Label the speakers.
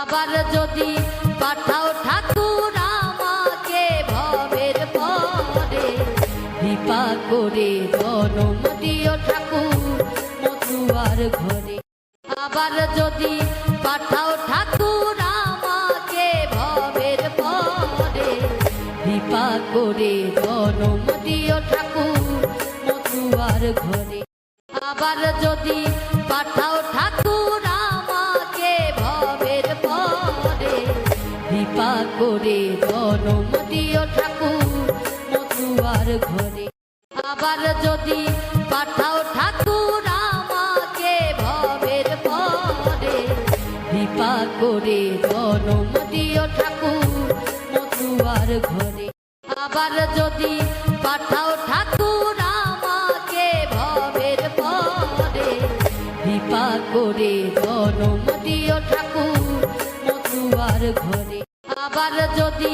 Speaker 1: আবার যদি পাঠাও ঠাকুর আমাকে ভবের পরে, কৃপা করে জনম দিও ঠাকুর মতুয়ার ঘরে। আবার যদি পাঠাও ঠাকুর আমাকে ভবের পরে, কৃপা করে জনম দিও ঠাকুর মতুয়ার ঘরে। আবার যদি পাঠাও ঠাকুর আমাকে ভবের পরে, কৃপা করে জনম দিও ঠাকুর মতুয়ার ঘরে। আবার যদি পাঠাও ঠাকুর আমাকে ভবের পরে, কৃপা করে জনম দিও ঠাকুর মতুয়ার ঘরে। আবার যদি পাঠাও ঠাকুর আমাকে ভবের পরে, কৃপা করে জনম দিও ঠাকুর মতুয়ার ঘরে। আবার যদি